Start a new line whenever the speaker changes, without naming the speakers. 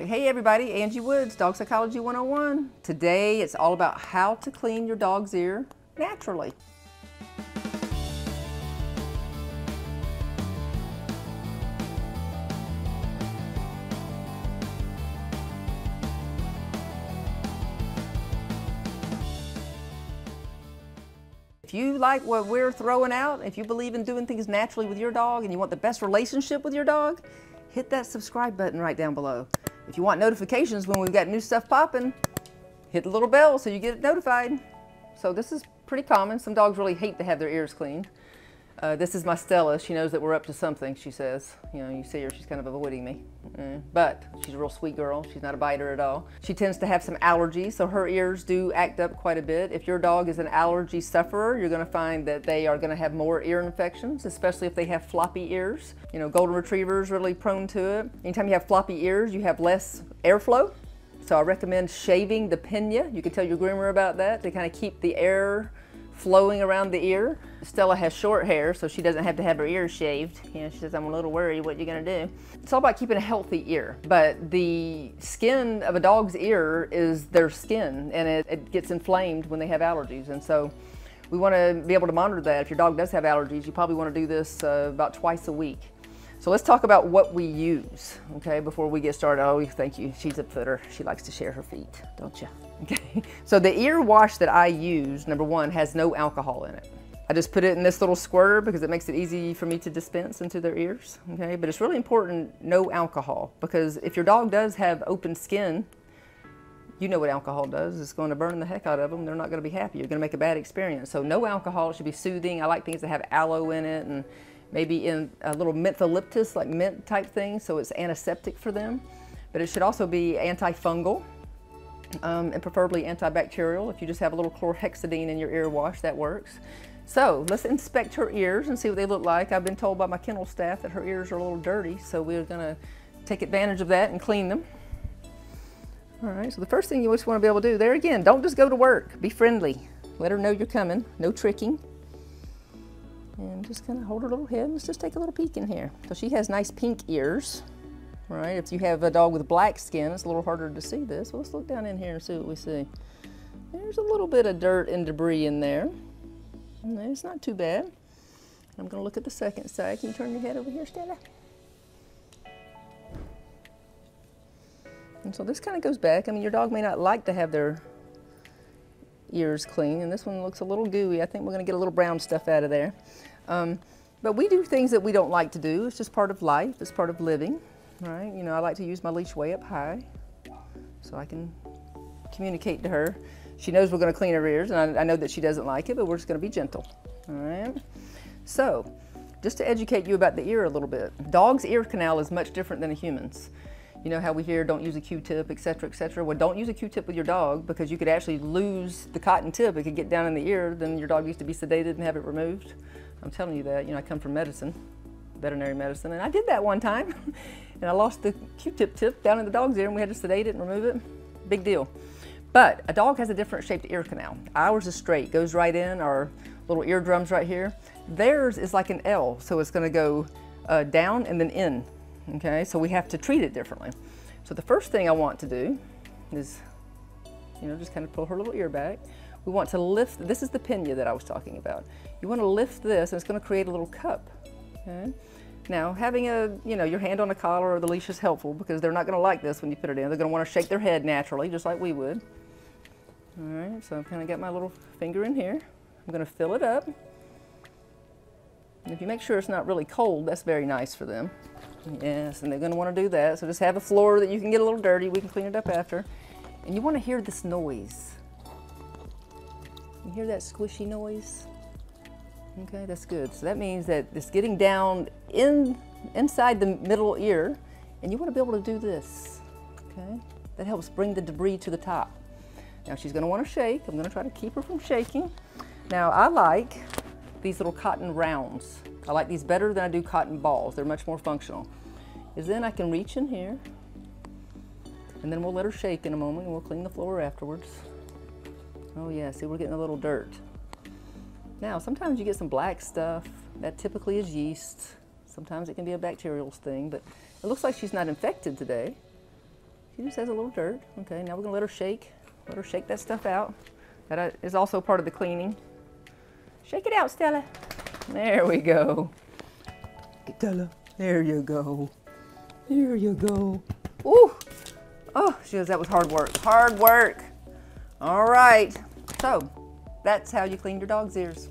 Hey everybody, Angie Woods, Dog Psychology 101. Today it's all about how to clean your dog's ear naturally. If you like what we're throwing out, if you believe in doing things naturally with your dog and you want the best relationship with your dog, hit that subscribe button right down below. If you want notifications when we've got new stuff popping, hit the little bell so you get notified. So this is pretty common. Some dogs really hate to have their ears cleaned. This is my Stella. She knows that we're up to something, she says. You know, you see her, she's kind of avoiding me. But she's a real sweet girl. She's not a biter at all. She tends to have some allergies, so her ears do act up quite a bit. If your dog is an allergy sufferer, you're going to find that they are going to have more ear infections, especially if they have floppy ears. You know, golden retrievers really prone to it. Anytime you have floppy ears, you have less airflow. So I recommend shaving the pinna. You can tell your groomer about that to kind of keep the air flowing around the ear. Stella has short hair, so she doesn't have to have her ears shaved. You know, she says, I'm a little worried, what are you gonna do? It's all about keeping a healthy ear, but the skin of a dog's ear is their skin, and it gets inflamed when they have allergies. And so we wanna be able to monitor that. If your dog does have allergies, you probably wanna do this about twice a week. So let's talk about what we use, okay, before we get started. Oh, thank you, she's a footer. She likes to share her feet, don't you? Okay, so the ear wash that I use, number one, has no alcohol in it. I just put it in this little squirter because it makes it easy for me to dispense into their ears, okay? But it's really important, no alcohol, because if your dog does have open skin, you know what alcohol does. It's going to burn the heck out of them. They're not going to be happy. You're going to make a bad experience. So no alcohol. It should be soothing. I like things that have aloe in it and maybe in a little mentholyptus, like mint type thing, so it's antiseptic for them. But it should also be antifungal. And preferably antibacterial. If you just have a little chlorhexidine in your ear wash, that works. So let's inspect her ears and see what they look like. I've been told by my kennel staff that her ears are a little dirty, so we're gonna take advantage of that and clean them. All right, so the first thing you always wanna be able to do, there again, don't just go to work, be friendly. Let her know you're coming, no tricking. And just kind of hold her little head. Let's just take a little peek in here. So she has nice pink ears. Right, if you have a dog with black skin, it's a little harder to see this. Well, let's look down in here and see what we see. There's a little bit of dirt and debris in there. And it's not too bad. I'm going to look at the second side. Can you turn your head over here, Stella? And so this kind of goes back. I mean, your dog may not like to have their ears clean, and this one looks a little gooey. I think we're going to get a little brown stuff out of there. But we do things that we don't like to do. It's just part of life. It's part of living. Right, you know, I like to use my leash way up high so I can communicate to her. She knows we're going to clean her ears, and I know that she doesn't like it, but we're just going to be gentle. All right. So, just to educate you about the ear a little bit, dog's ear canal is much different than a human's. You know how we hear don't use a Q-tip, etc., etc. Well, don't use a Q-tip with your dog because you could actually lose the cotton tip. It could get down in the ear. Then your dog used to be sedated and have it removed. I'm telling you that. You know, I come from medicine, veterinary medicine, and I did that one time. And I lost the Q-tip tip down in the dog's ear, and we had to sedate it and remove it. Big deal. But a dog has a different shaped ear canal. Ours is straight, goes right in, our little eardrums right here. Theirs is like an L, so it's gonna go down and then in, okay? So we have to treat it differently. So the first thing I want to do is, you know, just kind of pull her little ear back. We want to lift, this is the pinna that I was talking about. You wanna lift this, and it's gonna create a little cup, okay? Now, having your hand on a collar or the leash is helpful because they're not going to like this when you put it in. They're going to want to shake their head naturally, just like we would. All right, so I've kind of got my little finger in here. I'm going to fill it up. And if you make sure it's not really cold, that's very nice for them. Yes, and they're going to want to do that. So just have a floor that you can get a little dirty. We can clean it up after. And you want to hear this noise. You hear that squishy noise? Okay, that's good. So that means that it's getting down inside the middle ear, and you want to be able to do this, okay? That helps bring the debris to the top. Now she's going to want to shake. I'm going to try to keep her from shaking. Now I like these little cotton rounds. I like these better than I do cotton balls. They're much more functional. Is then I can reach in here, and then we'll let her shake in a moment, and we'll clean the floor afterwards. Oh yeah, see, we're getting a little dirt. Now, sometimes you get some black stuff. That typically is yeast. Sometimes it can be a bacterial thing, but it looks like she's not infected today. She just has a little dirt. Okay, now we're gonna let her shake. Let her shake that stuff out. That is also part of the cleaning. Shake it out, Stella. There we go. Stella, there you go. There you go. Ooh. Oh, that was hard work. Hard work. All right. So, that's how you clean your dog's ears.